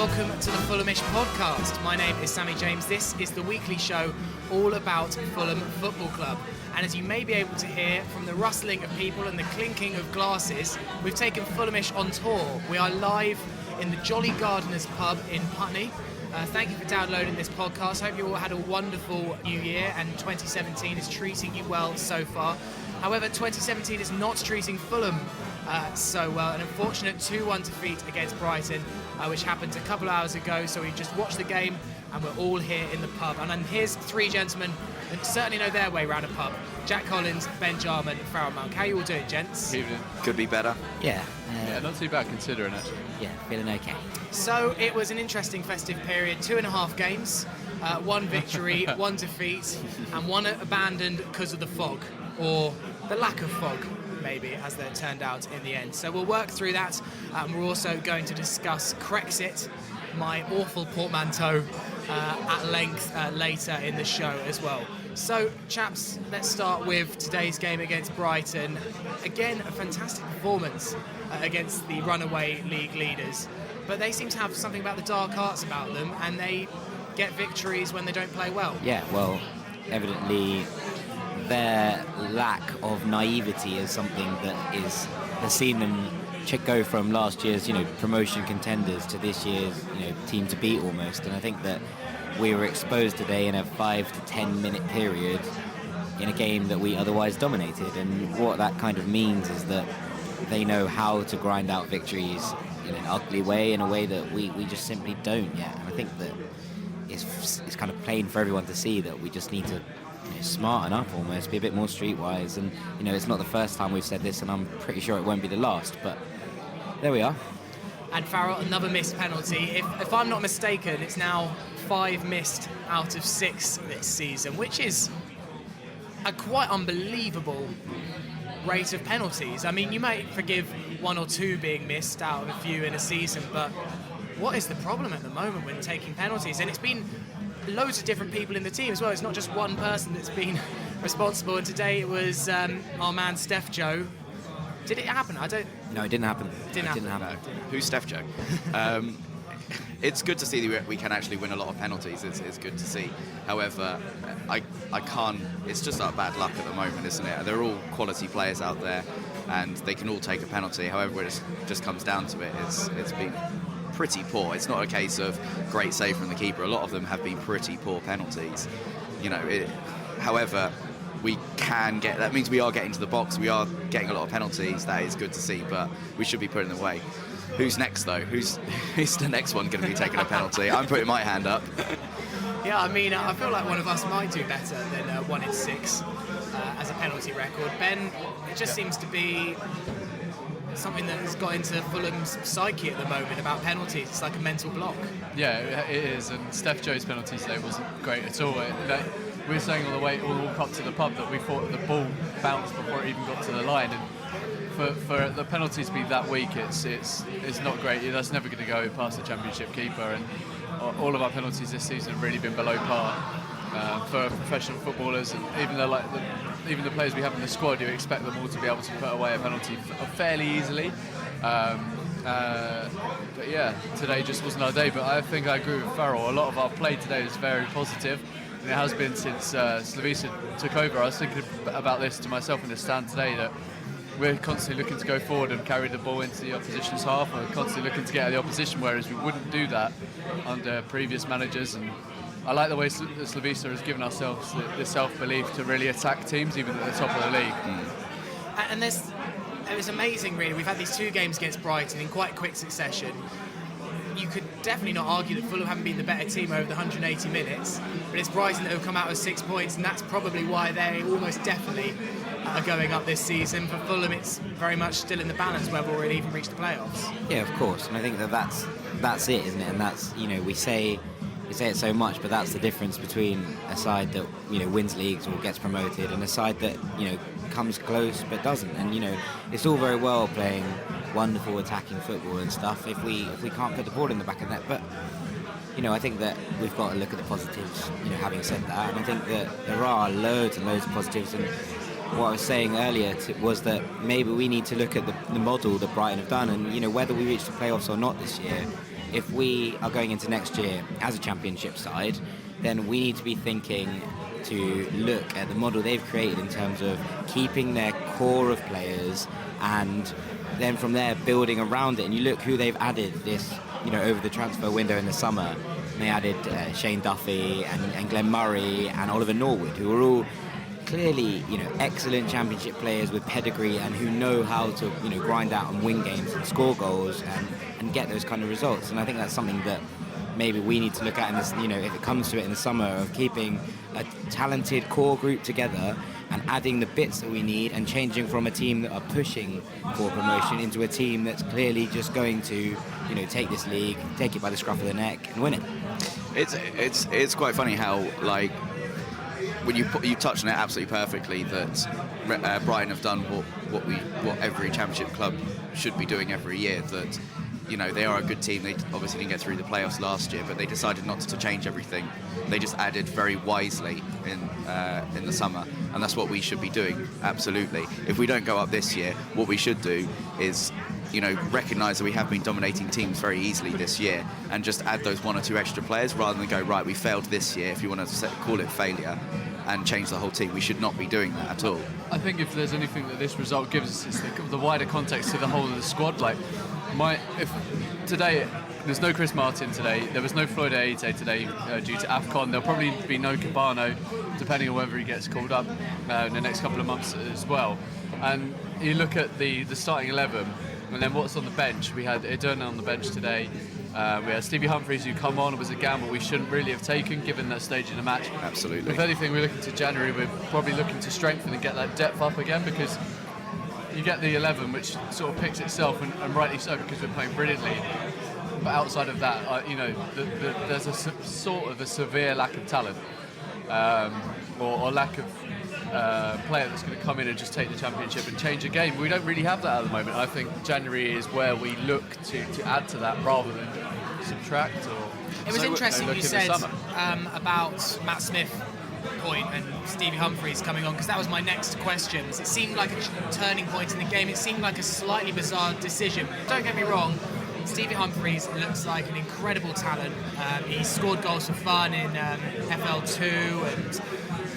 welcome to the Fulhamish podcast. My name is Sammy James. This is the weekly show all about Fulham Football Club. And as you may be able to hear from the rustling of people and the clinking of glasses, we've taken Fulhamish on tour. We are live in the Jolly Gardeners pub in Putney. Thank you for downloading this podcast. Hope you all had a wonderful new year and 2017 is treating you well so far. However, 2017 is not treating Fulham so well. An unfortunate 2-1 defeat against Brighton, which happened a couple of hours ago. So we just watched the game and we're all here in the pub. And then here's three gentlemen that certainly know their way around a pub. Jack Collins, Ben Jarman, Farrell Monk. How you all doing, gents? Evening. Could be better. Yeah, not too bad considering, actually. Yeah, feeling okay. So it was an interesting festive period. 2.5 games, one victory, one defeat, and one abandoned because of the fog, or the lack of fog, maybe, as they turned out in the end. So we'll work through that. We're also going to discuss Chrexit, my awful portmanteau, at length later in the show as well. So, chaps, let's start with today's game against Brighton. Again, a fantastic performance against the runaway league leaders. But they seem to have something about the dark arts about them, and they get victories when they don't play well. Yeah, well, evidently their lack of naivety is something that has seen them go from last year's, promotion contenders to this year's, team to beat almost. And I think that we were exposed today in a 5 to 10 minute period in a game that we otherwise dominated. And what that kind of means is that they know how to grind out victories in an ugly way, in a way that we just simply don't yet. And I think that it's kind of plain for everyone to see that we just need to smarten up almost, be a bit more streetwise. And it's not the first time we've said this, and I'm pretty sure it won't be the last, but there we are. And Farrell, another missed penalty. If I'm not mistaken, it's now 5 missed out of 6 this season, which is a quite unbelievable rate of penalties. I mean, you might forgive 1 or 2 being missed out of a few in a season, but what is the problem at the moment when taking penalties? And it's been loads of different people in the team as well. It's not just one person that's been responsible. And today it was our man Steph Joe. Did it happen? No, it didn't happen. Didn't happen. No. Who's Steph Joe? It's good to see that we can actually win a lot of penalties. It's good to see. However, I can't. It's just our bad luck at the moment, isn't it? They're all quality players out there, and they can all take a penalty. However, when it just comes down to it, it's been pretty poor. It's not a case of great save from the keeper. A lot of them have been pretty poor penalties. However, we can get. That means we are getting to the box. We are getting a lot of penalties. That is good to see, but we should be putting them away. Who's next, though? Who's the next one going to be taking a penalty? I'm putting my hand up. Yeah, I mean, I feel like one of us might do better than 1 in 6 as a penalty record. Ben, it just seems to be something that has got into Fulham's psyche at the moment about penalties. It's like a mental block. Yeah, it is. And Steph Joe's penalty today wasn't great at all. We were saying all the way all up to the pub that we thought the ball bounced before it even got to the line. And for the penalty to be that weak, it's not great. That's never going to go past the Championship keeper. And all of our penalties this season have really been below par for professional footballers. And even the players we have in the squad, you expect them all to be able to put away a penalty fairly easily. But yeah, today just wasn't our day. But I think I agree with Farrell. A lot of our play today was very positive, and it has been since Slavisa took over. I was thinking about this to myself in the stand today, that we're constantly looking to go forward and carry the ball into the opposition's half. We're constantly looking to get at the opposition, whereas we wouldn't do that under previous managers. And I like the way Slavisa has given ourselves the self-belief to really attack teams, even at the top of the league. And it was amazing, really. We've had these 2 games against Brighton in quite quick succession. You could definitely not argue that Fulham haven't been the better team over the 180 minutes, but it's Brighton that have come out with 6 points, and that's probably why they almost definitely are going up this season. For Fulham, it's very much still in the balance whether we'll even reach the playoffs. Yeah, of course. And I think that's it, isn't it? And that's, we say it so much, but that's the difference between a side that wins leagues or gets promoted and a side that comes close but doesn't. And it's all very well playing wonderful attacking football and stuff if we can't put the ball in the back of net. But I think that we've got to look at the positives. Having said that, and I think that there are loads and loads of positives. And what I was saying earlier was that maybe we need to look at the model that Brighton have done, and whether we reach the playoffs or not this year, if we are going into next year as a championship side, then we need to be thinking to look at the model they've created in terms of keeping their core of players, and then from there building around it. And you look who they've added this, over the transfer window in the summer. They added Shane Duffy and Glenn Murray and Oliver Norwood, who are all clearly, excellent championship players with pedigree and who know how to, grind out and win games and score goals and get those kind of results. And I think that's something that maybe we need to look at in this, if it comes to it in the summer, of keeping a talented core group together and adding the bits that we need and changing from a team that are pushing for promotion into a team that's clearly just going to, take this league, take it by the scruff of the neck and win it. It's quite funny how, like, when you touched on it absolutely perfectly, that Brighton have done what every championship club should be doing every year. That they are a good team. They obviously didn't get through the playoffs last year, but they decided not to change everything. They just added very wisely in the summer, and that's what we should be doing. Absolutely. If we don't go up this year, what we should do is recognise that we have been dominating teams very easily this year, and just add those one or two extra players rather than go, right, we failed this year, if you want to call it failure, and change the whole team. We should not be doing that at all. I think if there's anything that this result gives us, it's the wider context to the whole of the squad. Like, if today there's no Chris Martin today, there was no Floyd Aite today due to AFCON, there'll probably be no Cabano, depending on whether he gets called up in the next couple of months as well. And you look at the starting 11, and then what's on the bench. We had Ederna on the bench today. We had Stevie Humphries, who come on. It was a gamble we shouldn't really have taken given that stage in the match. Absolutely. If anything, we're looking to January, we're probably looking to strengthen and get that depth up again, because you get the 11, which sort of picks itself, and rightly so, because we're playing brilliantly. But outside of that, there's a sort of a severe lack of talent, or lack of player that's going to come in and just take the championship and change a game. We don't really have that at the moment. I think January is where we look to add to that rather than subtract. It was interesting you said about Matt Smith point and Stevie Humphries coming on, because that was my next question. It seemed like a turning point in the game. It seemed like a slightly bizarre decision. Don't get me wrong, Stevie Humphries looks like an incredible talent. He scored goals for fun in FL2 and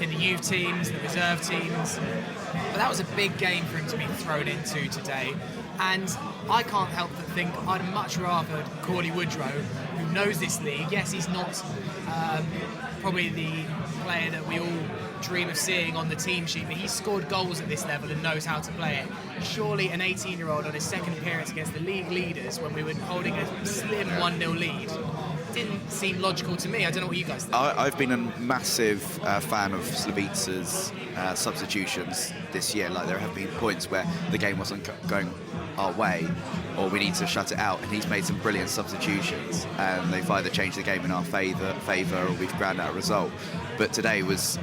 in the youth teams, the reserve teams. But that was a big game for him to be thrown into today. And I can't help but think I'd much rather Corley Woodrow, who knows this league. Yes, he's not probably the player that we all dream of seeing on the team sheet, but he's scored goals at this level and knows how to play it. Surely an 18-year-old on his second appearance against the league leaders when we were holding a slim 1-0 lead didn't seem logical to me. I don't know what you guys think. I've been a massive fan of Slavic's substitutions this year. Like, there have been points where the game wasn't going our way, or we need to shut it out, and he's made some brilliant substitutions, and they've either changed the game in our favour or we've ground out a result. But today was,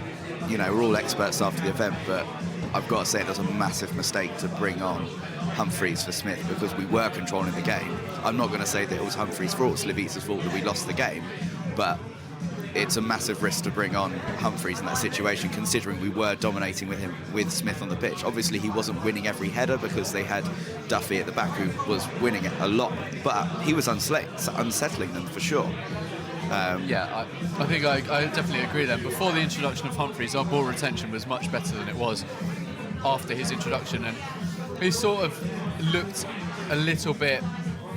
we're all experts after the event, but I've got to say it was a massive mistake to bring on Humphries for Smith, because we were controlling the game. I'm not going to say that it was Humphries' fault, Slavic's fault that we lost the game, but it's a massive risk to bring on Humphries in that situation, considering we were dominating with Smith on the pitch. Obviously, he wasn't winning every header because they had Duffy at the back, who was winning it a lot, but he was unsettling them for sure. I think I definitely agree then. Before the introduction of Humphries, our ball retention was much better than it was after his introduction, and he sort of looked a little bit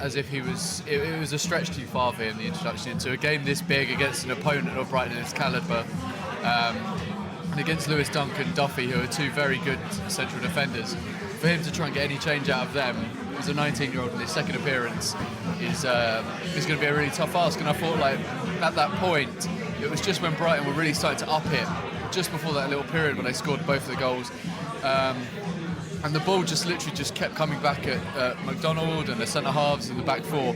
as if it was a stretch too far for him, the introduction into a game this big against an opponent of Brighton in its calibre, and against Lewis Dunk and Duffy, who are two very good central defenders. For him to try and get any change out of them as a 19-year-old in his second appearance is going to be a really tough ask. And I thought, like, at that point, it was just when Brighton were really starting to up it, just before that little period when they scored both of the goals. And the ball just literally kept coming back at McDonald and the centre halves and the back four.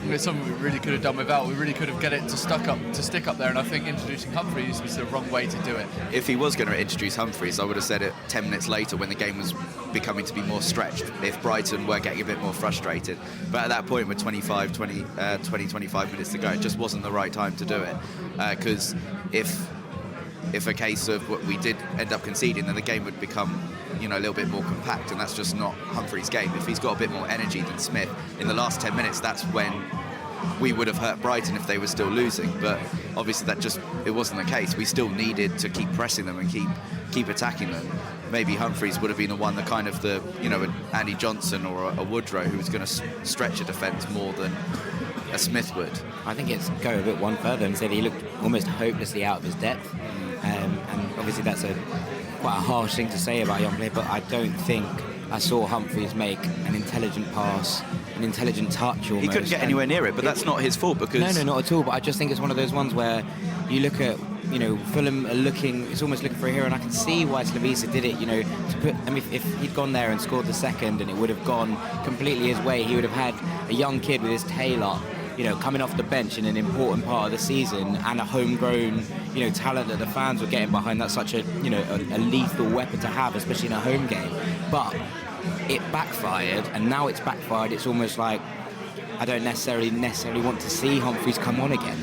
It's something we really could have done without. We really could have get it to stick up there, and I think introducing Humphries was the wrong way to do it. If he was going to introduce Humphries, I would have said it 10 minutes later when the game was becoming to be more stretched, if Brighton were getting a bit more frustrated. But at that point, with 25 minutes to go, it just wasn't the right time to do it. Because if a case of what we did end up conceding, then the game would become, a little bit more compact, and that's just not Humphries' game. If he's got a bit more energy than Smith in the last 10 minutes, that's when we would have hurt Brighton if they were still losing. But obviously it wasn't the case. We still needed to keep pressing them and keep attacking them. Maybe Humphreys would have been the one that kind of an Andy Johnson or a Woodrow who was going to stretch a defence more than a Smith would. I think it's go a bit one further and said he looked almost hopelessly out of his depth. And obviously that's quite a harsh thing to say about a young player, but I don't think I saw Humphreys make an intelligent pass, an intelligent touch almost. He couldn't get anywhere near it, but that's not his fault because... No, not at all, but I just think it's one of those ones where you look at, Fulham are it's almost looking for a hero, and I can see why Slavisa did it, to put... I mean, if he'd gone there and scored the second and it would have gone completely his way, he would have had a young kid with his tail up, coming off the bench in an important part of the season, and a homegrown, talent that the fans were getting behind. That's such a lethal weapon to have, especially in a home game. But it backfired, and now it's backfired. It's almost like I don't necessarily want to see Humphreys come on again.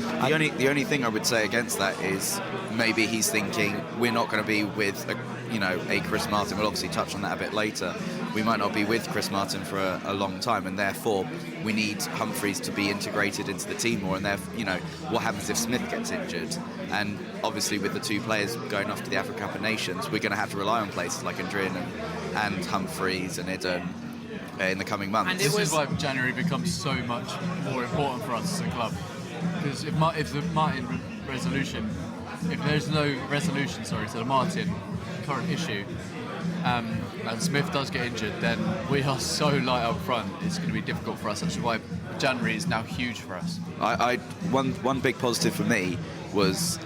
The only thing I would say against that is maybe he's thinking we're not going to be with a Chris Martin. We'll obviously touch on that a bit later. We might not be with Chris Martin for a long time, and therefore we need Humphreys to be integrated into the team more. And what happens if Smith gets injured? And obviously with the two players going off to the Africa Cup of Nations, we're going to have to rely on places like Andrin and Humphreys and Idden in the coming months. And this is why January becomes so much more important for us as a club. Because if there's no resolution to the Martin current issue, and Smith does get injured, then we are so light up front, it's going to be difficult for us. That's why January is now huge for us. One big positive for me was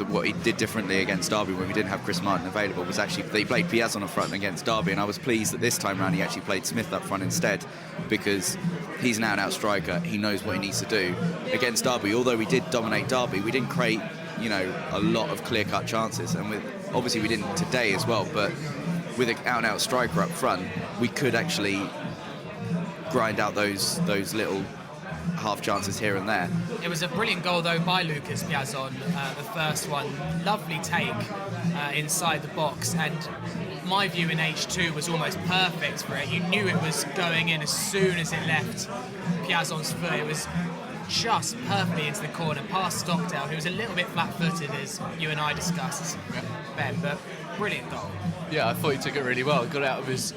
what he did differently against Derby when we didn't have Chris Martin available was actually they played Piazon up front against Derby, and I was pleased that this time round he actually played Smith up front instead, because he's an out-and-out striker. He knows what he needs to do. Against Derby, although we did dominate Derby, we didn't create a lot of clear-cut chances, and obviously we didn't today as well, but with an out-and-out striker up front, we could actually grind out those little half chances here and there. It was a brilliant goal though by Lucas Piazon, the first one. Lovely take inside the box, and my view in H2 was almost perfect for it. You knew it was going in as soon as it left Piazon's foot. It was just perfectly into the corner past Stockdale, who was a little bit flat-footed, as you and I discussed, Ben, but brilliant goal. Yeah, I thought he took it really well. Got out of his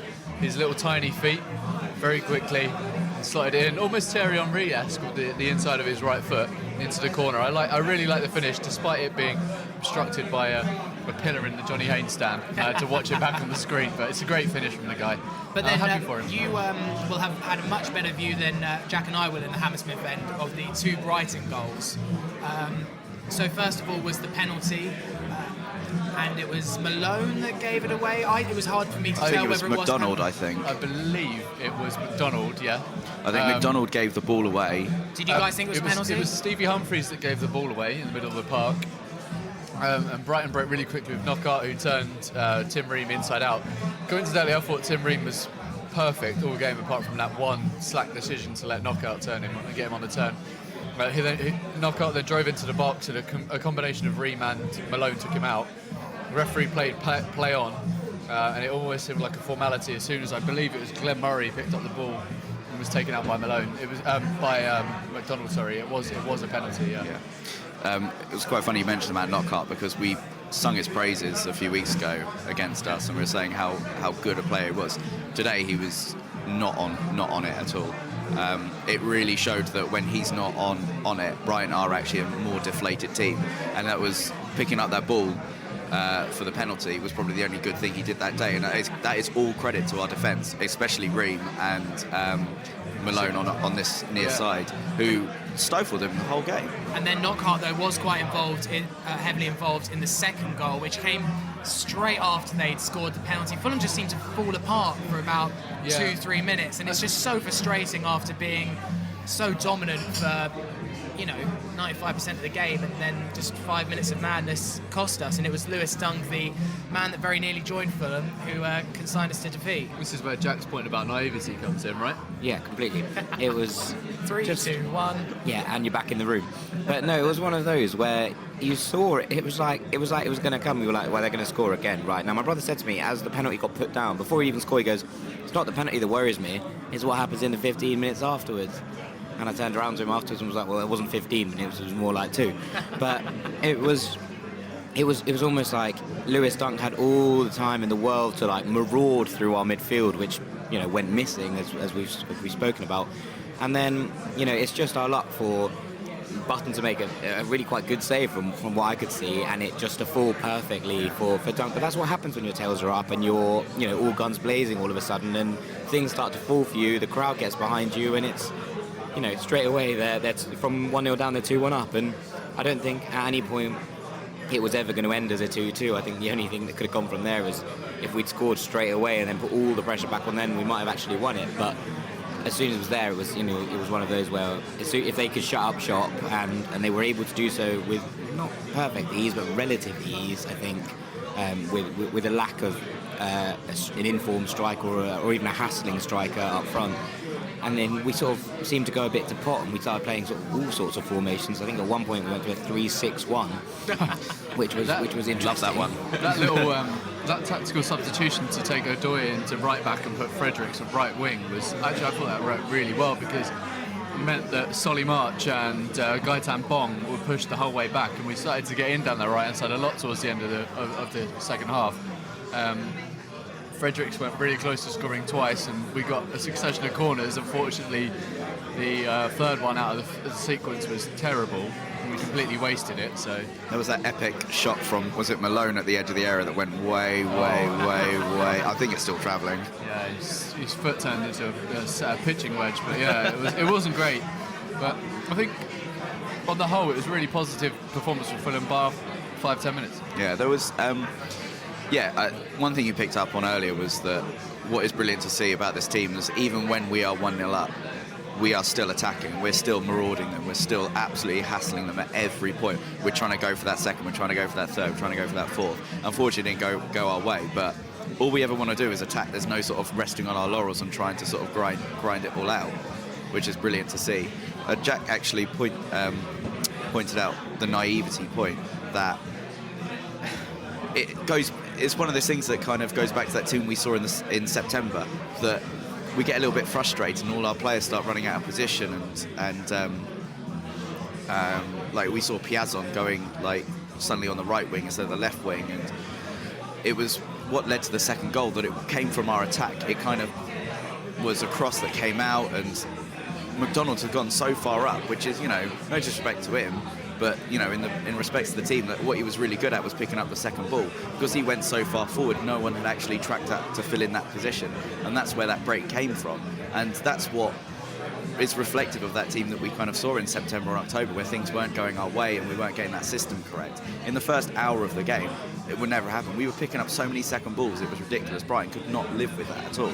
little tiny feet very quickly, slotted it in, almost Thierry Henry-esque with the inside of his right foot into the corner. I really like the finish, despite it being obstructed by a pillar in the Johnny Haynes stand to watch it back on the screen. But it's a great finish from the guy. But then happy for him. You will have had a much better view than Jack and I will in the Hammersmith end of the two Brighton goals. So first of all was the penalty. And it was Malone that gave it away. It was hard for me to tell whether it was McDonald, I think. I believe it was McDonald, yeah. I think McDonald gave the ball away. Did you guys think it was a penalty? It was Stevie Humphreys that gave the ball away in the middle of the park. And Brighton broke really quickly with Knockout, who turned Tim Ream inside out. Coincidentally, I thought Tim Ream was perfect all game, apart from that one slack decision to let Knockout turn him and get him on the turn. Knockout then drove into the box, and a combination of Ream and Malone took him out. The referee played play on, and it almost seemed like a formality as soon as I believe it was Glenn Murray picked up the ball and was taken out by Malone. It was by McDonald. Sorry, it was a penalty. Yeah. It was quite funny you mentioned about Knockout, because we sung his praises a few weeks ago against us, and we were saying how good a player he was. Today he was not on it at all. It really showed that when he's not on it, Brighton are actually a more deflated team, and that was picking up that ball for the penalty was probably the only good thing he did that day, and that is all credit to our defence, especially Ream and Malone on this near side, who stifled him the whole game. And then Knockout though was quite heavily involved in the second goal, which came straight after they'd scored the penalty. Fulham just seemed to fall apart for about 2-3 minutes, and it's just so frustrating after being so dominant for 95% of the game, and then just 5 minutes of madness cost us. And it was Lewis Dunk, the man that very nearly joined Fulham, who consigned us to defeat. This is where Jack's point about naivety comes in, right? Yeah, completely. It was 3, 2, 1. Yeah, and you're back in the room. But no, it was one of those where you saw it. It was like it was going to come. We were like, well, they're going to score again, right? Now, my brother said to me as the penalty got put down, before he even scored, he goes, "It's not the penalty that worries me. It's what happens in the 15 minutes afterwards." And I turned around to him afterwards and was like, well, it wasn't 15 minutes, it was more like 2. But it was almost like Lewis Dunk had all the time in the world to like maraud through our midfield, which, you know, went missing as we've spoken about. And then, you know, it's just our luck for Button to make a really quite good save from what I could see, and it just to fall perfectly for Dunk. But that's what happens when your tails are up and you're, you know, all guns blazing all of a sudden, and things start to fall for you. The crowd gets behind you, and it's, you know, straight away that's from 1-0 down, they're 2-1 up. And I don't think at any point it was ever going to end as a 2-2. I think the only thing that could have gone from there is if we'd scored straight away and then put all the pressure back on them, we might have actually won it. But as soon as it was there, it was, you know, it was one of those where if they could shut up shop, and they were able to do so with not perfect ease but relative ease, I think, with a lack of an informed striker or even a hassling striker up front. And then we sort of seemed to go a bit to pot, and we started playing sort of all sorts of formations. I think at one point we went to a 3-6-1, which was interesting. Love that one. That little that tactical substitution to take O'Doy into right back and put Fredericks at right wing was actually, I thought that worked really well, because it meant that Solly March and Gaetan Bong were pushed the whole way back, and we started to get in down the right hand side a lot towards the end of the second half. Fredericks went really close to scoring twice, and we got a succession of corners. Unfortunately, the third one out of the sequence was terrible, and we completely wasted it. So there was that epic shot from, was it Malone at the edge of the area that went way. I think it's still travelling. Yeah, his foot turned into a pitching wedge, but yeah, it wasn't great. But I think on the whole, it was a really positive performance from Fulham, bar 5-10 minutes. Yeah, there was. One thing you picked up on earlier was that what is brilliant to see about this team is even when we are 1-0 up, we are still attacking, we're still marauding them, we're still absolutely hassling them at every point. We're trying to go for that second, we're trying to go for that third, we're trying to go for that fourth. Unfortunately, it didn't go our way, but all we ever want to do is attack. There's no sort of resting on our laurels and trying to sort of grind it all out, which is brilliant to see. Jack actually pointed out the naivety point, that it's one of those things that kind of goes back to that team we saw in September, that we get a little bit frustrated and all our players start running out of position, and like we saw Piazon going like suddenly on the right wing instead of the left wing, and it was what led to the second goal, that it came from our attack. It kind of was a cross that came out, and McDonald had gone so far up, which is, you know, no disrespect to him, but, you know, in respect to the team, that what he was really good at was picking up the second ball. Because he went so far forward, no one had actually tracked up to fill in that position, and that's where that break came from. And that's what is reflective of that team that we kind of saw in September or October, where things weren't going our way and we weren't getting that system correct. In the first hour of the game, it would never happen. We were picking up so many second balls, it was ridiculous. Brighton could not live with that at all.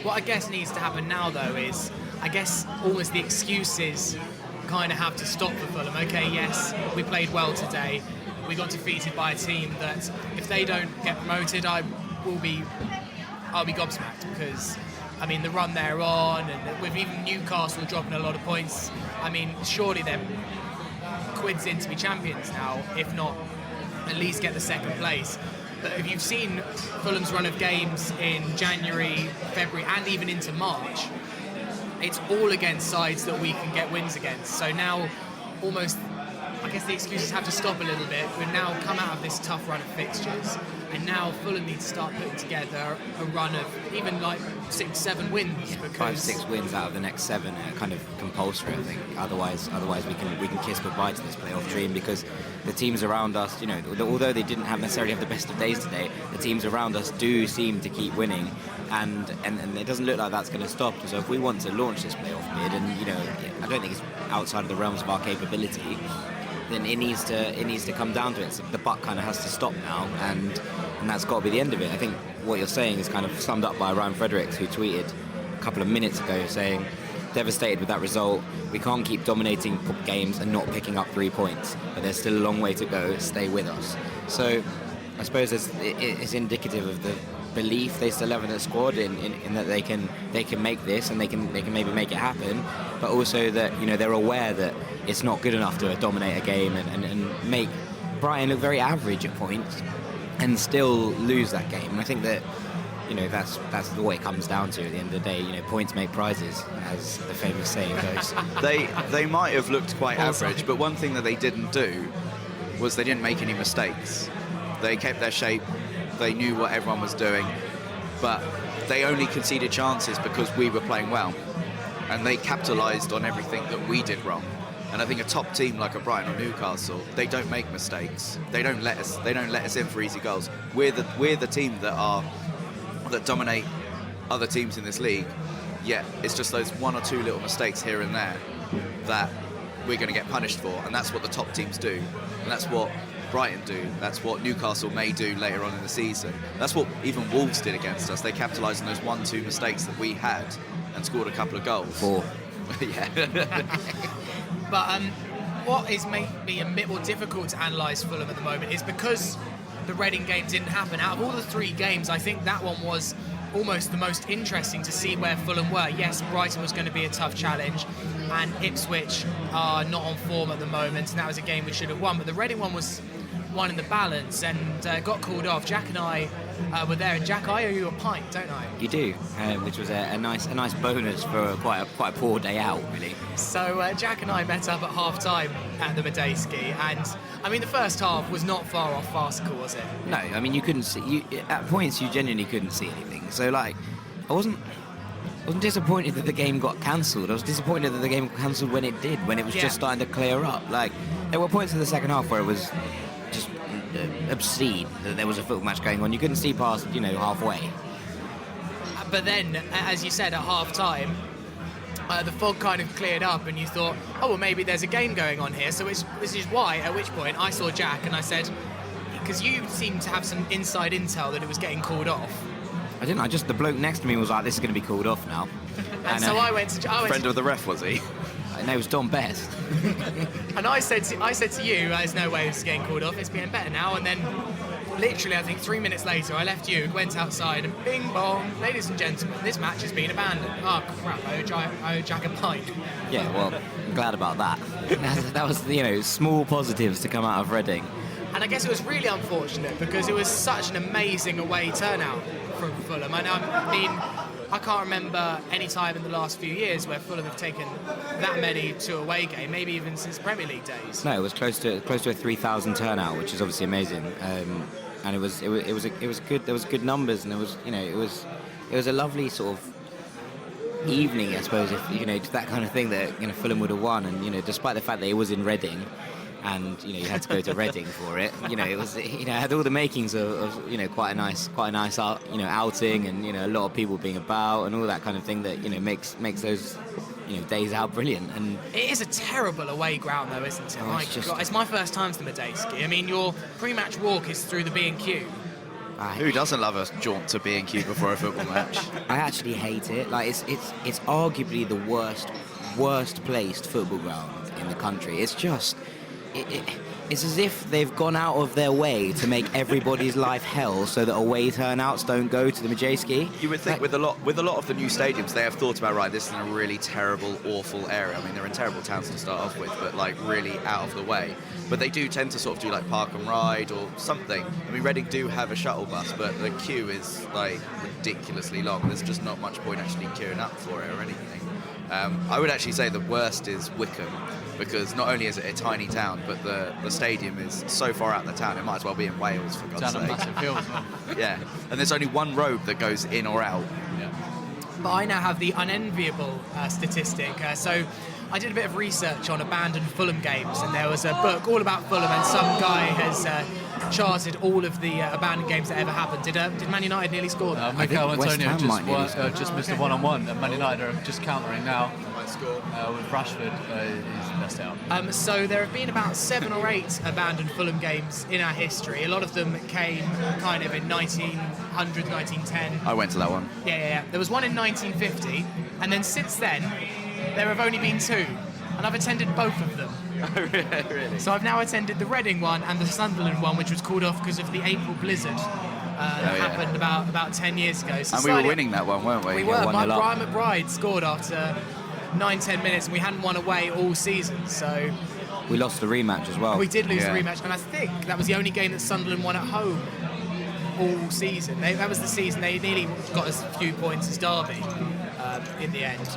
What I guess needs to happen now, though, is I guess almost the excuses kind of have to stop for Fulham. Okay, yes, we played well today. We got defeated by a team that, if they don't get promoted, I'll be gobsmacked, because I mean the run they're on, and with even Newcastle dropping a lot of points, I mean surely they're quids in to be champions now, if not at least get the second place. But if you've seen Fulham's run of games in January, February, and even into March, it's all against sides that we can get wins against. So now, almost, I guess the excuses have to stop a little bit. We've now come out of this tough run of fixtures, and now Fulham need to start putting together a run of even like 6-7 wins. Yeah, because 5-6 wins out of the next 7 are kind of compulsory, I think. Otherwise we can kiss goodbye to this playoff dream, because the teams around us, you know, although they didn't necessarily have the best of days today, the teams around us do seem to keep winning. And it doesn't look like that's going to stop. So if we want to launch this playoff bid, and, you know, I don't think it's outside of the realms of our capability, then it needs to come down to it. So the buck kind of has to stop now, and that's got to be the end of it. I think what you're saying is kind of summed up by Ryan Fredericks, who tweeted a couple of minutes ago saying, devastated with that result. We can't keep dominating games and not picking up 3 points, but there's still a long way to go. Stay with us. So I suppose it's indicative of the belief they still have in the squad, in that they can make this, and they can maybe make it happen, but also that, you know, they're aware that it's not good enough to dominate a game and make Brighton look very average at points and still lose that game. And I think that that's what it comes down to at the end of the day. Points make prizes, as the famous saying goes. They might have looked quite average, but one thing that they didn't do was they didn't make any mistakes. They kept their shape. They knew what everyone was doing, but they only conceded chances because we were playing well, and they capitalised on everything that we did wrong. And I think a top team like a Brighton or Newcastle, they don't make mistakes. They don't let us in for easy goals. We're the team that dominate other teams in this league. Yet it's just those one or two little mistakes here and there that we're going to get punished for, and that's what the top teams do, and that's what Brighton do. That's what Newcastle may do later on in the season. That's what even Wolves did against us. They capitalised on those 1-2 mistakes that we had and scored a couple of goals. 4. Yeah. But what is maybe a bit more difficult to analyse Fulham at the moment is because the Reading game didn't happen. Out of all the 3 games, I think that one was almost the most interesting to see where Fulham were. Yes, Brighton was going to be a tough challenge, and Ipswich are not on form at the moment, and that was a game we should have won. But the Reading one was one in the balance and got called off. Jack and I were there, and Jack, I owe you a pint, don't I? You do, which was a nice bonus for quite a poor day out, really. So Jack and I met up at half-time at the Medeski, and I mean the first half was not far off farcical, was it? No, I mean you couldn't see. At points you genuinely couldn't see anything. So I wasn't disappointed that the game got cancelled. I was disappointed that the game got cancelled when it did, when it was just starting to clear up. There were points in the second half where it was just obscene that there was a football match going on. You couldn't see past, halfway. But then, as you said, at half-time, the fog kind of cleared up and you thought, oh, well, maybe there's a game going on here. So this is why, at which point, I saw Jack and I said, because you seemed to have some inside intel that it was getting called off. I didn't. The bloke next to me was like, this is going to be called off now. And so I went to... Friend of the ref, was he? No, it was Don Best. And I said to you, there's no way this is getting called off, it's getting better now. And then, literally, I think 3 minutes later, I left you, went outside, and bing bong, ladies and gentlemen, this match has been abandoned. Oh, crap, I owe Jack a pint. Yeah, well, I'm glad about that. That was, small positives to come out of Reading. And I guess it was really unfortunate because it was such an amazing away turnout from Fulham. And I mean, I can't remember any time in the last few years where Fulham have taken that many to away game, maybe even since Premier League days. No, it was close to a 3,000 turnout, which is obviously amazing. And it was good. There was good numbers, and it was a lovely sort of evening, I suppose, if that kind of thing that Fulham would have won. And despite the fact that it was in Reading, and you had to go to Reading for it. It was it had all the makings of quite a nice outing, and a lot of people being about and all that kind of thing that makes those days out brilliant. And it is a terrible away ground though, isn't it? Oh, it's my first time to the Medeski. I mean, your pre-match walk is through the B&Q. Who doesn't love a jaunt to B&Q before a football match? I actually hate it. It's arguably the worst placed football ground in the country. It's just. It's as if they've gone out of their way to make everybody's life hell so that away turnouts don't go to the Medeski. You would think with a lot of the new stadiums, they have thought about, right, this is in a really terrible, awful area. I mean, they're in terrible towns to start off with, but really out of the way. But they do tend to sort of do park and ride or something. I mean, Reading do have a shuttle bus, but the queue is ridiculously long. There's just not much point actually queuing up for it or anything. I would actually say the worst is Wickham, because not only is it a tiny town, but the stadium is so far out of the town, it might as well be in Wales, for God's sake. Down a massive hill as well. Yeah, and there's only one road that goes in or out. Yeah. But I now have the unenviable statistic. So I did a bit of research on abandoned Fulham games, and there was a book all about Fulham, and some guy has charted all of the abandoned games that ever happened. Did Man United nearly score that? Mikel West Antonio Ham just missed a one-on-one, and Man United are just countering now. With Rashford, he's messed out. So there have been about 7 or 8 abandoned Fulham games in our history. A lot of them came kind of in 1900, 1910. I went to that one. Yeah. There was one in 1950, and then since then, there have only been 2, and I've attended both of them. Oh, really? So I've now attended the Reading one and the Sunderland one, which was called off because of the April blizzard that happened about 10 years ago. So and we were winning that one, weren't we? We were. Brian McBride scored after 9-10 minutes, and we hadn't won away all season, so we lost the rematch as well. We did lose the rematch, and I think that was the only game that Sunderland won at home all season. That was the season they nearly got as few points as Derby in the end.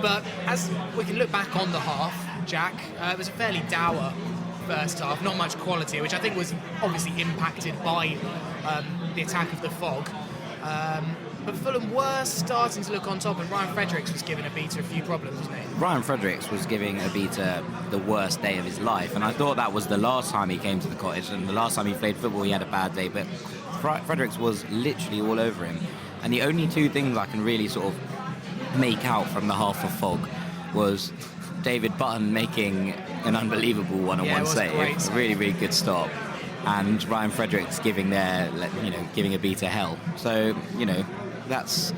But as we can look back on the half, Jack, it was a fairly dour first half, not much quality, which I think was obviously impacted by the attack of the fog. But Fulham were starting to look on top, and Ryan Fredericks was giving Abita a few problems, wasn't he? Ryan Fredericks was giving Abita the worst day of his life, and I thought that was the last time he came to the cottage, and the last time he played football he had a bad day, but Fredericks was literally all over him. And the only two things I can really sort of make out from the half of fog was David Button making an unbelievable one-on-one save, a really, really good stop, and Ryan Fredericks giving Abita hell. So, that's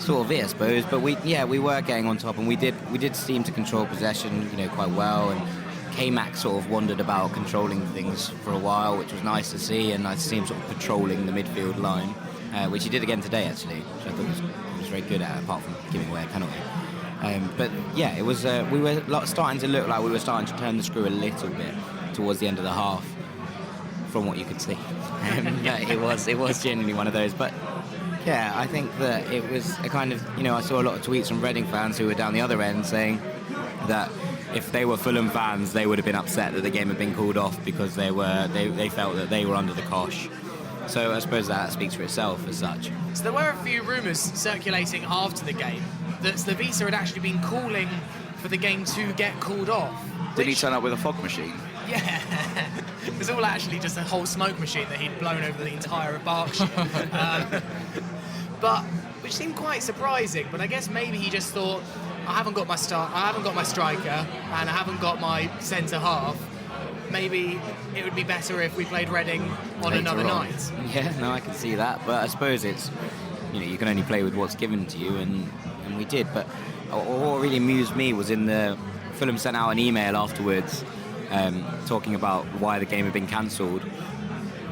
sort of it, I suppose. But we were getting on top, and we did seem to control possession, quite well. And K-Mac sort of wandered about controlling things for a while, which was nice to see. And I see him sort of patrolling the midfield line, which he did again today, actually, which I thought was very good at, apart from giving away a penalty. But yeah, it was. We were starting to look like we were starting to turn the screw a little bit towards the end of the half, from what you could see. It was genuinely one of those, but. Yeah, I think that it was a kind of, I saw a lot of tweets from Reading fans who were down the other end saying that if they were Fulham fans, they would have been upset that the game had been called off because they felt that they were under the cosh. So I suppose that speaks for itself as such. So there were a few rumours circulating after the game that Slavisa had actually been calling for the game to get called off. Did he turn up with a fog machine? Yeah, it was all actually just a whole smoke machine that he'd blown over the entire of Berkshire. But which seemed quite surprising. But I guess maybe he just thought, I haven't got my striker, and I haven't got my centre half. Maybe it would be better if we played Reading on another night. Yeah, no, I can see that. But I suppose it's, you can only play with what's given to you, and we did. But what really amused me was Fulham sent out an email afterwards talking about why the game had been cancelled,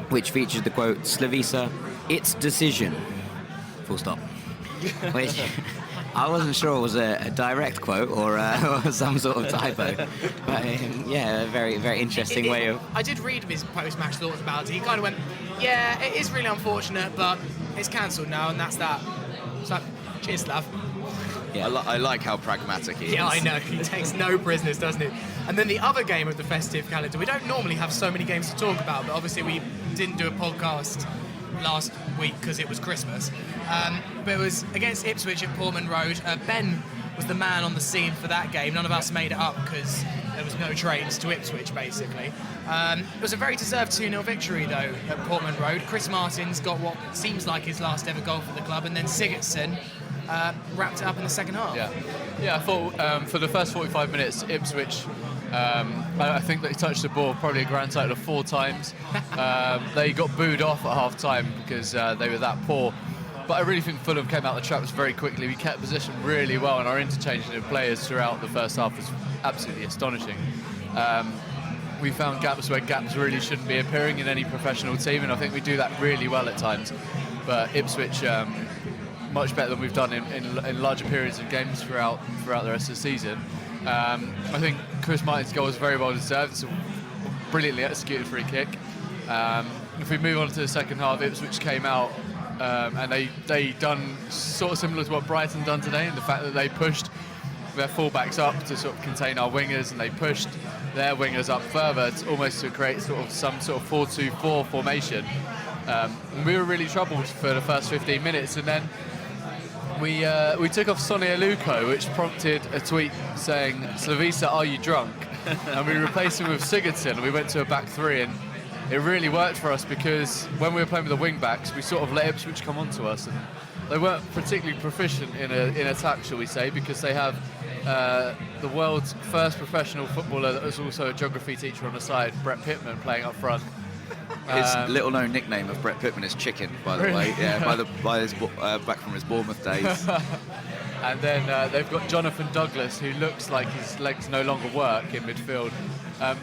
which featured the quote, "Slavisa, it's decision," full stop. Which I wasn't sure it was a direct quote or some sort of typo. But a very, very interesting way of... I did read his post-match thoughts about it. He kind of went, yeah, it is really unfortunate, but it's cancelled now, and that's that. So, cheers, Slav. Yeah. I like how pragmatic he is. Yeah, I know. He takes no prisoners, doesn't he? And then the other game of the festive calendar, we don't normally have so many games to talk about, but obviously we didn't do a podcast last week because it was Christmas. But it was against Ipswich at Portman Road. Ben was the man on the scene for that game. None of us made it up because there was no trains to Ipswich, basically. It was a very deserved 2-0 victory, though, at Portman Road. Chris Martin's got what seems like his last ever goal for the club, and then Sigurdsson wrapped it up in the second half. Yeah, I thought for the first 45 minutes, Ipswich, I think they touched the ball probably a grand total of 4 times. They got booed off at half-time because they were that poor. But I really think Fulham came out the traps very quickly. We kept possession really well, and our interchanging of players throughout the first half was absolutely astonishing. We found gaps where gaps really shouldn't be appearing in any professional team, and I think we do that really well at times. But Ipswich, much better than we've done in larger periods of games throughout the rest of the season. I think Chris Martin's goal was very well deserved. It's a brilliantly executed free kick. If we move on to the second half, Ipswich came out and they done sort of similar to what Brighton done today, in the fact that they pushed their fullbacks up to sort of contain our wingers, and they pushed their wingers up further almost to create sort of some sort of 4-2-4 formation. And we were really troubled for the first 15 minutes, and then we took off Sonny Aluko, which prompted a tweet saying, "Slavisa, are you drunk?" And we replaced him with Sigurdsson, and we went to a back three, and it really worked for us because when we were playing with the wing backs, we sort of let Ipswich come onto us, and they weren't particularly proficient in attack, shall we say, because they have the world's first professional footballer that was also a geography teacher on the side, Brett Pittman, playing up front. His little-known nickname of Brett Pittman is Chicken, by the way. Yeah, by his back from his Bournemouth days. And then they've got Jonathan Douglas, who looks like his legs no longer work in midfield.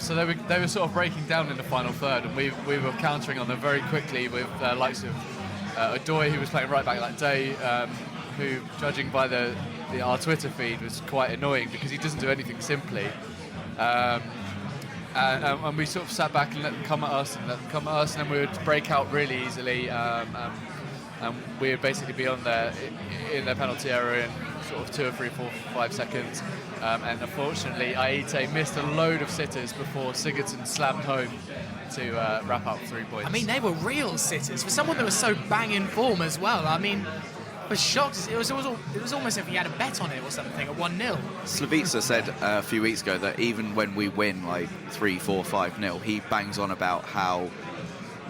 So they were sort of breaking down in the final third, and we were countering on them very quickly with likes of Adoy, who was playing right back that day, who, judging by our Twitter feed, was quite annoying because he doesn't do anything simply. and we sort of sat back and let them come at us, and then we would break out really easily, and we would basically be on there in their penalty area in sort of 2 or 3, 4, 5 seconds. And unfortunately, Aite missed a load of sitters before Sigurdsson slammed home to wrap up 3 points. I mean, they were real sitters for someone that was so bang in form as well. I mean, I was shocked. It was almost if he had a bet on it or something at 1-0. Slavica said a few weeks ago that even when we win like 3, 4, 5-0, he bangs on about how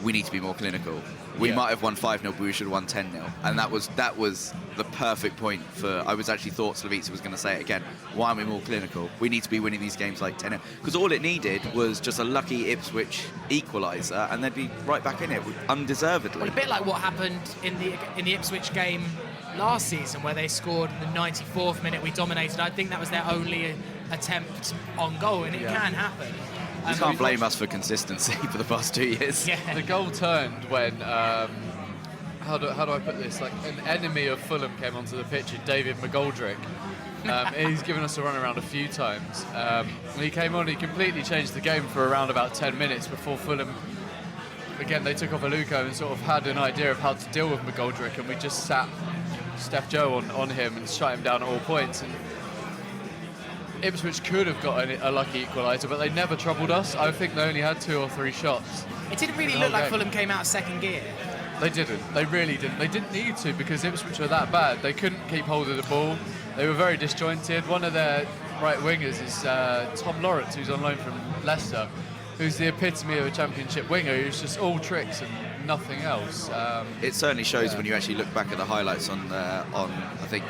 we need to be more clinical. We might have won 5-0, but we should have won 10-0. And that was the perfect point for... I was actually thought Slavica was going to say it again. Why aren't we more clinical? We need to be winning these games like 10-0. Because all it needed was just a lucky Ipswich equaliser, and they'd be right back in it, undeservedly. Well, a bit like what happened in the Ipswich game last season, where they scored in the 94th minute. We dominated. I think that was their only attempt on goal, and it can happen. You can't blame us for consistency for the past 2 years. Yeah. The goal turned when, how do I put this? Like an enemy of Fulham came onto the pitch, David McGoldrick. He's given us a run around a few times. When he came on, he completely changed the game for around about 10 minutes before Fulham. Again, they took off Aluko and sort of had an idea of how to deal with McGoldrick, and we just sat Steph Joe on him and shut him down at all points. And Ipswich could have got a lucky equaliser, but they never troubled us. I think they only had 2 or 3 shots. It didn't really look like Fulham came out of second gear. They didn't. They really didn't. They didn't need to, because Ipswich were that bad. They couldn't keep hold of the ball. They were very disjointed. One of their right wingers is Tom Lawrence, who's on loan from Leicester, who's the epitome of a championship winger, who's just all tricks and nothing else. It certainly shows when you actually look back at the highlights on I think,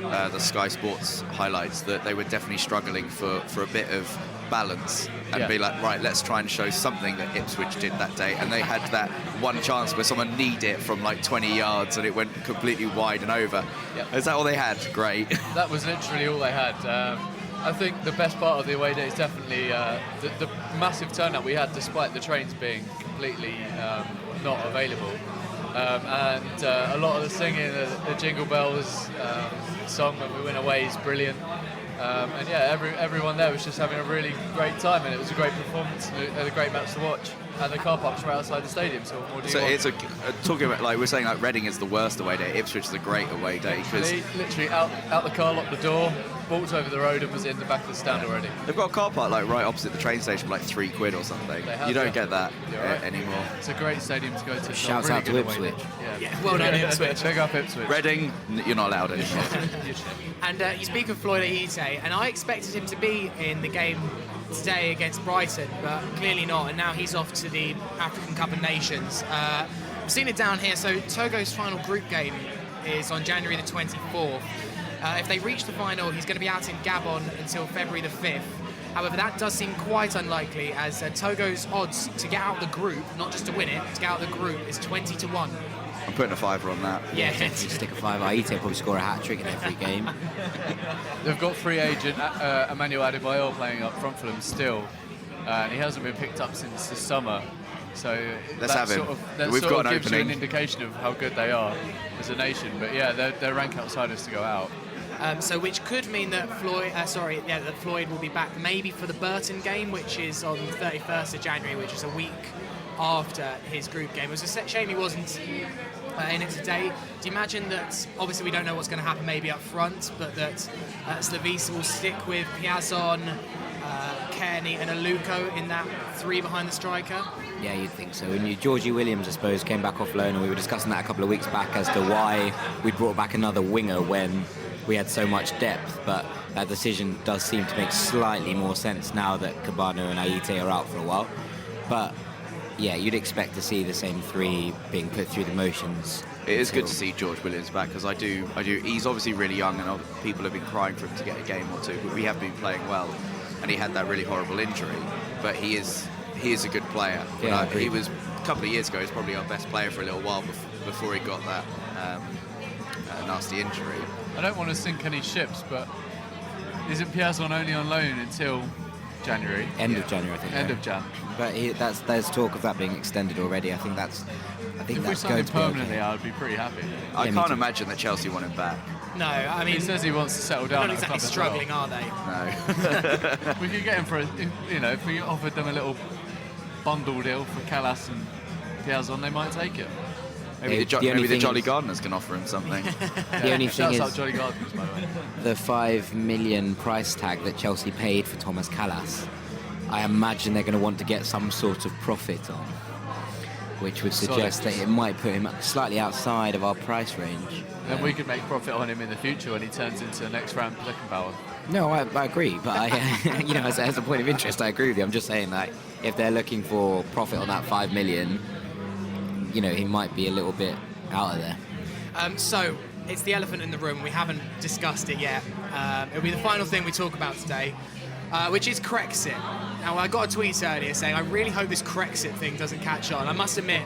the Sky Sports highlights, that they were definitely struggling for a bit of balance and be like, right, let's try and show something that Ipswich did that day. And they had that one chance where someone kneed it from like 20 yards and it went completely wide and over. Is that all they had? Great. That was literally all they had. I think the best part of the away day is definitely the massive turnout we had, despite the trains being completely not available. And a lot of the singing, the Jingle Bells song when we went away is brilliant. And everyone there was just having a really great time, and it was a great performance and a great match to watch. And the car park's right outside the stadium, so what more do you want? It's talking about, like, we're saying like Reading is the worst away day, Ipswich is a great away day, because literally out the car, locked the door, walked over the road and was in the back of the stand already. They've got a car park like right opposite the train station for like £3 or something. You don't get that anymore. It's a great stadium to go to. Shouts out to Ipswich. Well done, Ipswich. Big up Ipswich. Reading, you're not allowed anymore. And you speak of Floyd Aite, and I expected him to be in the game today against Brighton, but clearly not, and now he's off to the African Cup of Nations. I've seen it down here, so Togo's final group game is on January the 24th. If they reach the final, he's going to be out in Gabon until February the 5th. However, that does seem quite unlikely, as Togo's odds to get out of the group, not just to win it, to get out of the group, is 20-1. I'm putting a £5 on that. Yeah, Definitely stick a 5. Aite will probably score a hat-trick in every game. They've got free agent Emmanuel Adebayor playing up front for them still, and he hasn't been picked up since the summer. So let's have him. We've got an gives you opening. an indication of how good they are as a nation. But yeah, they're rank outsiders to go out. So which could mean that Floyd will be back maybe for the Burton game, which is on the 31st of January, which is a week after his group game. It was a shame he wasn't in it today. Do you imagine that, obviously we don't know what's going to happen maybe up front, but that Slavica will stick with Piazon, Kearney and Aluko in that 3 behind the striker? Yeah, you'd think so. And Georgie Williams, I suppose, came back off loan, and we were discussing that a couple of weeks back as to why we brought back another winger when we had so much depth, but that decision does seem to make slightly more sense now that Cabano and Aite are out for a while. But yeah, you'd expect to see the same 3 being put through the motions. It is good to see George Williams back, because I do. He's obviously really young, and people have been crying for him to get a game or two, but we have been playing well, and he had that really horrible injury, but he is a good player. Yeah, he was, a couple of years ago, he was probably our best player for a little while before he got that nasty injury. I don't want to sink any ships, but isn't Piazon only on loan until January? End of January, I think. End of Jan. But there's talk of that being extended already. I think If we that's signed going him to be permanently, okay. I would be pretty happy. I me can't too. imagine that Chelsea want him back. No, I mean, He says he wants to settle down. not at a exactly club struggling, as are they? No. we could get him for, if we offered them a little bundle deal for Callas and Piazon, they might take it. Maybe the Jolly Gardeners can offer him something. The only thing Shouts is out Jolly Gardeners, by the way. the 5 million price tag that Chelsea paid for Thomas Callas. I imagine they're going to want to get some sort of profit on, which would suggest that it might put him slightly outside of our price range. And we could make profit on him in the future when he turns into the next round Fleckenbauer. No, I agree, but as a point of interest, I agree with you. I'm just saying that if they're looking for profit on that 5 million, he might be a little bit out of there. So it's the elephant in the room. We haven't discussed it yet. It'll be the final thing we talk about today, which is Chrexit. Now, I got a tweet earlier saying I really hope this Chrexit thing doesn't catch on. I must admit,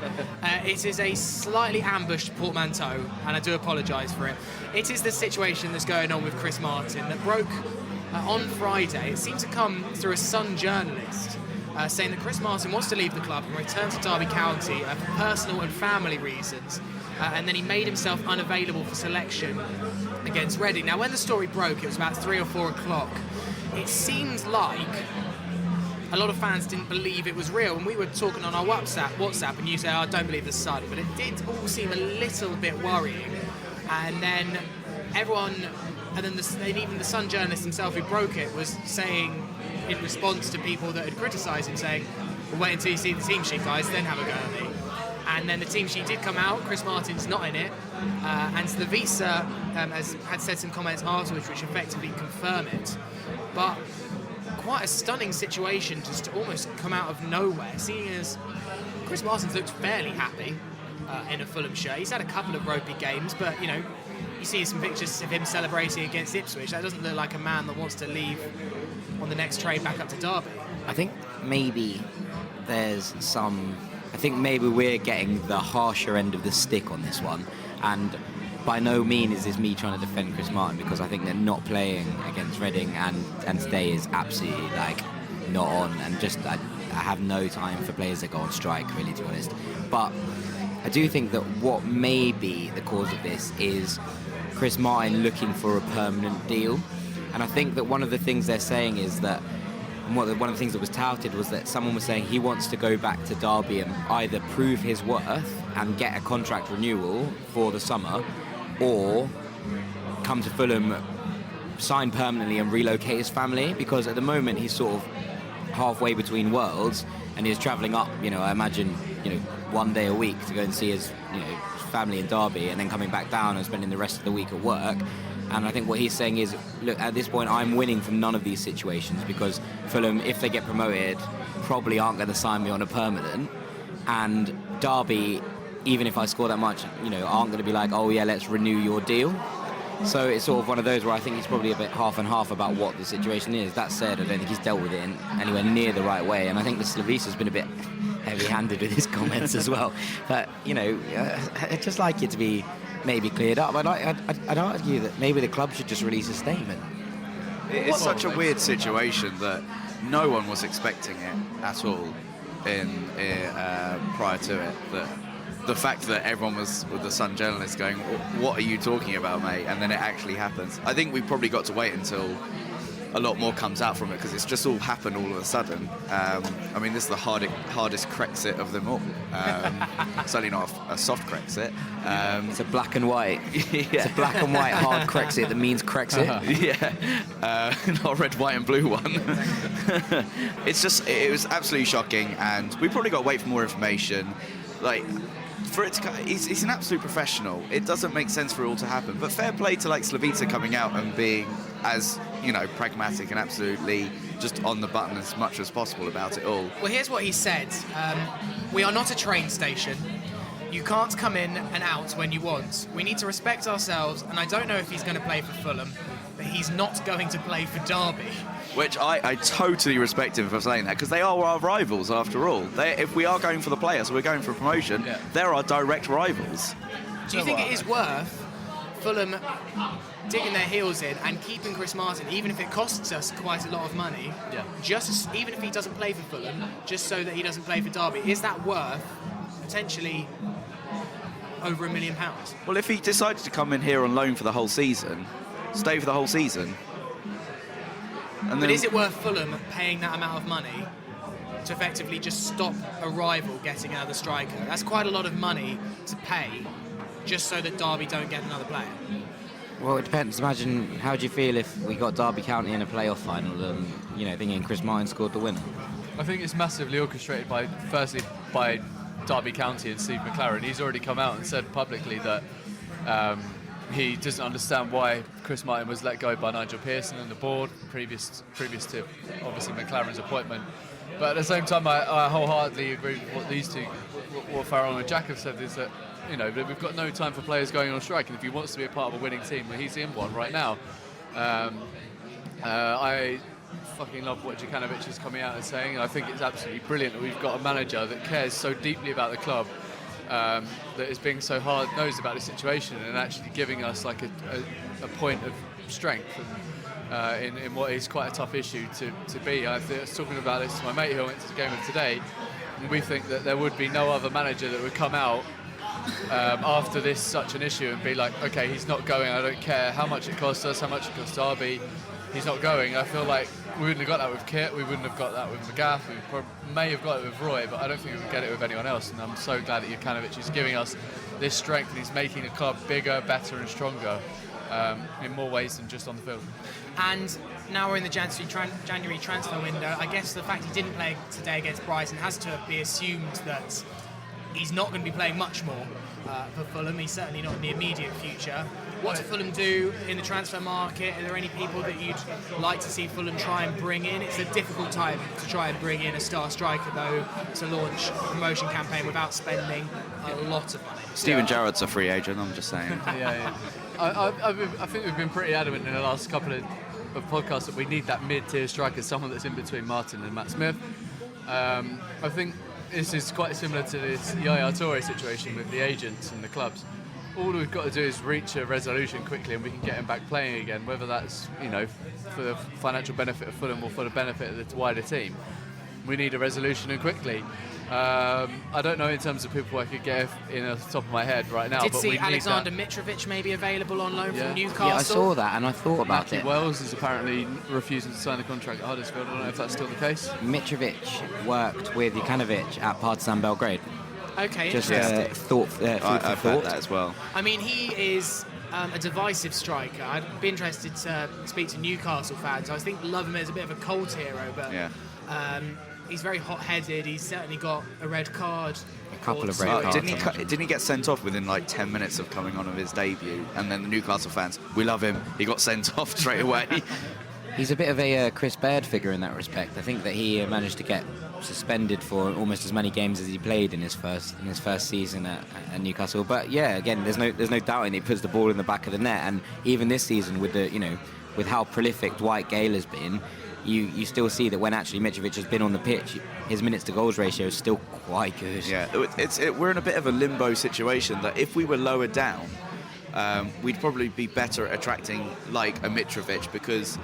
it is a slightly ambushed portmanteau, and I do apologise for it. It is the situation that's going on with Chris Martin that broke on Friday. It seemed to come through a Sun journalist saying that Chris Martin wants to leave the club and return to Derby County for personal and family reasons. And then he made himself unavailable for selection against Reading. Now, when the story broke, it was about 3 or 4 o'clock. It seemed like a lot of fans didn't believe it was real. And we were talking on our WhatsApp, and you say, I don't believe the Sun. But it did all seem a little bit worrying. And then even the Sun journalist himself who broke it was saying, in response to people that had criticised him, saying, well, wait until you see the team sheet, guys, then have a go at me. And then the team sheet did come out. Chris Martin's not in it. And Slavisa had said some comments afterwards which effectively confirm it. But quite a stunning situation just to almost come out of nowhere, seeing as Chris Martin's looked fairly happy in a Fulham shirt. He's had a couple of ropey games, but, you see some pictures of him celebrating against Ipswich. That doesn't look like a man that wants to leave on the next train back up to Derby. I think maybe maybe we're getting the harsher end of the stick on this one, and by no means is this me trying to defend Chris Martin, because I think they're not playing against Reading and today is absolutely not on, and just I have no time for players that go on strike, really, to be honest. But I do think that what may be the cause of this is Chris Martin looking for a permanent deal, and I think that one of the things they're saying is that one of the things that was touted was that someone was saying he wants to go back to Derby and either prove his worth and get a contract renewal for the summer, or come to Fulham, sign permanently and relocate his family, because at the moment he's sort of halfway between worlds and he's travelling up, I imagine, 1 day a week to go and see his, family in Derby, and then coming back down and spending the rest of the week at work. And I think what he's saying is, look, at this point I'm winning from none of these situations, because Fulham, if they get promoted, probably aren't going to sign me on a permanent, and Derby, even if I score that much, aren't going to be like, oh yeah, let's renew your deal. So it's sort of one of those where I think he's probably a bit half and half about what the situation is. That said, I don't think he's dealt with it in anywhere near the right way, and I think the Slavisa's been a bit heavy-handed with his comments as well. But, I'd just like it to be maybe cleared up. I'd argue that maybe the club should just release a statement. It's such a weird situation that no one was expecting it at all prior to it. That the fact that everyone was, with the Sun journalist, going, what are you talking about, mate? And then it actually happens. I think we probably got to wait until a lot more comes out from it, because it's just all happened all of a sudden. This is the hardest Chrexit of them all. Certainly not a soft Chrexit. It's a black and white. Yeah. It's a black and white hard Chrexit that means Chrexit. Yeah, not a red, white and blue one. It was absolutely shocking, and we probably got to wait for more information. For it to, he's an absolute professional. It doesn't make sense for it all to happen. But fair play to Slavisa coming out and being as pragmatic and absolutely just on the button as much as possible about it all. Well, here's what he said. We are not a train station. You can't come in and out when you want. We need to respect ourselves, and I don't know if he's going to play for Fulham, but he's not going to play for Derby. Which I totally respect him for saying that, because they are our rivals after all. If we are going for the players, so we're going for promotion, they're our direct rivals. Do you think it is worth Fulham digging their heels in and keeping Chris Martin, even if it costs us quite a lot of money, even if he doesn't play for Fulham, just so that he doesn't play for Derby? Is that worth potentially over £1 million. Well, if he decided to come in here on loan for the whole season, stay for the whole season. And But is it worth Fulham paying that amount of money to effectively just stop a rival getting another striker? That's quite a lot of money to pay just so that Derby don't get another player. Well, it depends. Imagine, how do you feel if we got Derby County in a playoff final and, thinking Chris Martin scored the winner? I think it's massively orchestrated by Derby County and Steve McLaren. He's already come out and said publicly that he doesn't understand why Chris Martin was let go by Nigel Pearson and the board previous to obviously McLaren's appointment. But at the same time, I wholeheartedly agree with what these two, what Farrell and Jack have said, is that we've got no time for players going on strike, and if he wants to be a part of a winning team, well, he's in one right now. I fucking love what Jokanovic is coming out and saying, and I think it's absolutely brilliant that we've got a manager that cares so deeply about the club, that is being so hard-nosed about the situation and actually giving us like a point of strength in what is quite a tough issue to be. I was talking about this to my mate who went to the game of today, and we think that there would be no other manager that would come out after this such an issue and be like, okay, he's not going, I don't care how much it costs us, how much it costs Derby, he's not going. I feel like we wouldn't have got that with Kit, we wouldn't have got that with McGaff, we may have got it with Roy, but I don't think we would get it with anyone else, and I'm so glad that Jokanovic is giving us this strength and he's making the club bigger, better and stronger in more ways than just on the field. And now we're in the January transfer window. I guess the fact he didn't play today against Brighton has to be assumed that he's not going to be playing much more for Fulham. He's certainly not in the immediate future. What does Fulham do in the transfer market? Are there any people that you'd like to see Fulham try and bring in? It's a difficult time to try and bring in a star striker, though, to launch a promotion campaign without spending a lot of money. Steven Gerrard's a free agent, I'm just saying. Yeah. I think we've been pretty adamant in the last couple of podcasts that we need that mid-tier striker, someone that's in between Martin and Matt Smith. I think this is quite similar to this Yaya Toure situation with the agents and the clubs. All we've got to do is reach a resolution quickly and we can get him back playing again, whether that's for the financial benefit of Fulham or for the benefit of the wider team. We need a resolution and quickly. I don't know in terms of people I could get in the top of my head right now. Did but see we Alexander Mitrovic maybe available on loan from Newcastle? Yeah, I saw that and I thought about Matthew it. Wells is apparently refusing to sign the contract at Huddersfield. I don't know if that's still the case. Mitrovic worked with Jokanovic at Partizan Belgrade. Okay, Just interesting. food for I've heard thought. that as well. I mean, he is a divisive striker. I'd be interested to speak to Newcastle fans. I think love him as a bit of a cult hero, but he's very hot-headed. He's certainly got a red card. A couple of red cards. Didn't he get sent off within like 10 minutes of coming on of his debut? And then the Newcastle fans, we love him. He got sent off straight away. He's a bit of a Chris Baird figure in that respect. I think that he managed to get suspended for almost as many games as he played in his first season at Newcastle. But yeah, again, there's no doubting he puts the ball in the back of the net. And even this season, with with how prolific Dwight Gale has been, you still see that when actually Mitrovic has been on the pitch, his minutes to goals ratio is still quite good. Yeah, we're in a bit of a limbo situation that if we were lower down, we'd probably be better at attracting like a Mitrovic because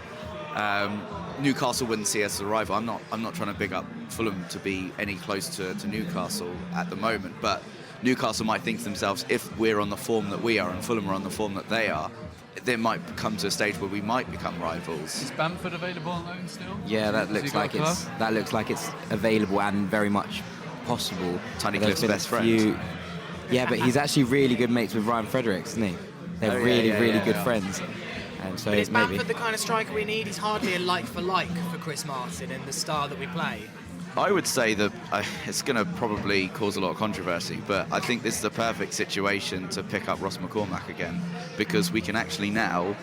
Newcastle wouldn't see us as a rival. I'm not trying to big up Fulham to be any close to Newcastle at the moment, but Newcastle might think to themselves, if we're on the form that we are and Fulham are on the form that they are, they might come to a stage where we might become rivals. Is Bamford available on loan still? Yeah, that looks like it's available and very much possible. Tiny Cliff's best friend. Yeah, but he's actually really good mates with Ryan Fredericks, isn't he? They're really good friends. And so but is maybe Bamford the kind of striker we need? He's hardly a like-for-like for Chris Martin and the style that we play. I would say that it's going to probably cause a lot of controversy, but I think this is the perfect situation to pick up Ross McCormack again, because we can actually now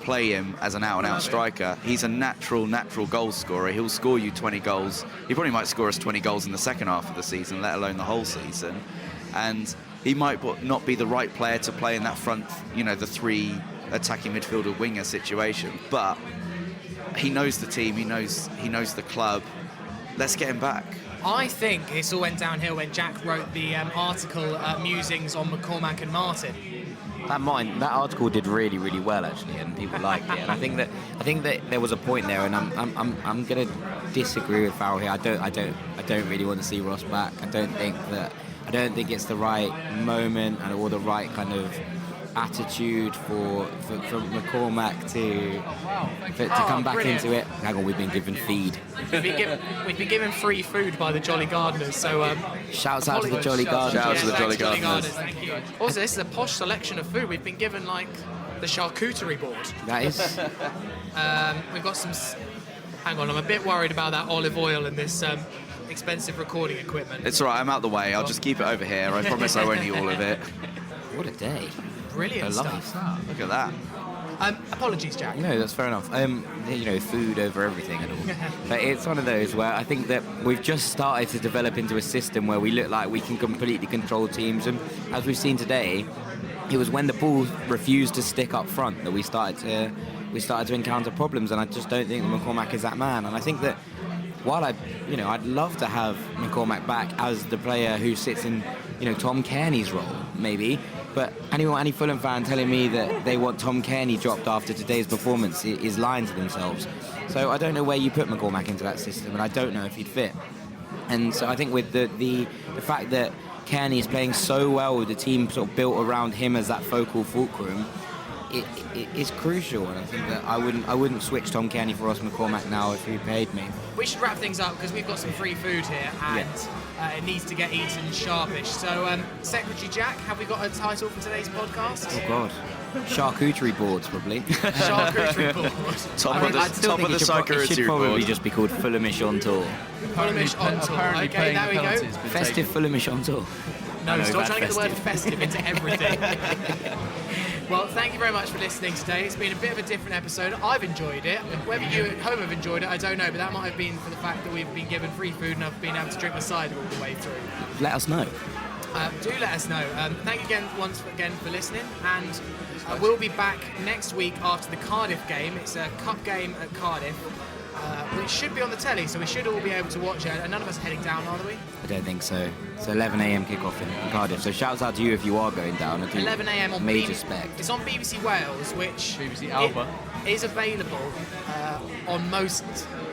play him as an out-and-out striker. He's a natural goal scorer. He'll score you 20 goals. He probably might score us 20 goals in the second half of the season, let alone the whole season. And he might not be the right player to play in that front, the three attacking midfielder winger situation, but he knows the team, he knows the club. Let's get him back. I think this all went downhill when Jack wrote the article, Musings on McCormack and Martin. That article did really, really well actually, and people liked it. And I think that there was a point there, and I'm going to disagree with Farrell here. I don't really want to see Ross back. I don't think that I don't think it's the right moment or the right kind of attitude for McCormack to come back brilliant. into it. Hang on, we've been given feed. We've been given free food by the Jolly Gardeners, so Shouts out to the apologies. Jolly Gardeners. Shout out to the thanks, Jolly Gardeners. Thank you. Also, this is a posh selection of food. We've been given like the charcuterie board. That is. We've got some. Hang on, I'm a bit worried about that olive oil and this expensive recording equipment. It's all right, I'm out the way. I'll just keep it over here. I promise I won't eat all of it. What a day. Brilliant I love stuff. Look at that. Apologies, Jack. No, that's fair enough. Food over everything and all. But it's one of those where I think that we've just started to develop into a system where we look like we can completely control teams. And as we've seen today, it was when the ball refused to stick up front that we started to encounter problems. And I just don't think that McCormack is that man. And I think that while I'd love to have McCormack back as the player who sits in, Tom Kearney's role, maybe. But any Fulham fan telling me that they want Tom Kearney dropped after today's performance is lying to themselves. So I don't know where you put McCormack into that system, and I don't know if he'd fit. And so I think with the fact that Kearney is playing so well with the team sort of built around him as that focal fulcrum, it is crucial. And I think that I wouldn't switch Tom Kearney for Ross McCormack now if he paid me. We should wrap things up because we've got some free food here and it needs to get eaten sharpish. So, Secretary Jack, have we got a title for today's podcast? Oh God, charcuterie boards probably. Charcuterie board. Top of the It should charcuterie probably board. just be called Fulhamish on tour. Fulhamish on tour. Apparently Okay, paying there we go. penalties been Festive taken. Fulhamish on tour. No, I know stop about trying to get the word festive into everything. Well, thank you very much for listening today. It's been a bit of a different episode. I've enjoyed it. Whether you at home have enjoyed it, I don't know, but that might have been for the fact that we've been given free food and I've been able to drink the cider all the way through. Let us know. Do let us know. Thank you again for listening, and we'll be back next week after the Cardiff game. It's a cup game at Cardiff, which should be on the telly, so we should all be able to watch it. And none of us are heading down, are we? I don't think so. It's 11 a.m. kickoff in Cardiff. So shouts out to you if you are going down. 11 a.m. on major BBC. spec. It's on BBC Wales, which BBC Alba. is available on most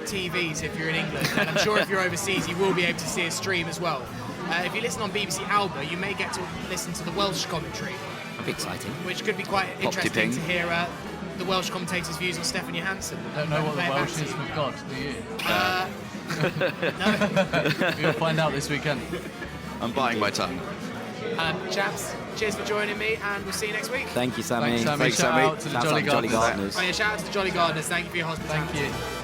TVs if you're in England, and I'm sure if you're overseas you will be able to see a stream as well. If you listen on BBC Alba, you may get to listen to the Welsh commentary, That'd be exciting. which could be quite interesting Ping. to hear the Welsh commentators' views on Stefan Johansson. Don't know what the Play it back Welsh to is you. with God, do you? No. We'll find out this weekend. I'm biting my tongue. Chaps, cheers for joining me, and we'll see you next week. Thank you, Sammy. Thanks, Sammy. Thanks, Shout Sammy. out to the Shouts Jolly out to Jolly Gardeners. Gardeners. Oh yeah, shout out to the Jolly Gardeners. Thank you for your hospitality. Thank you.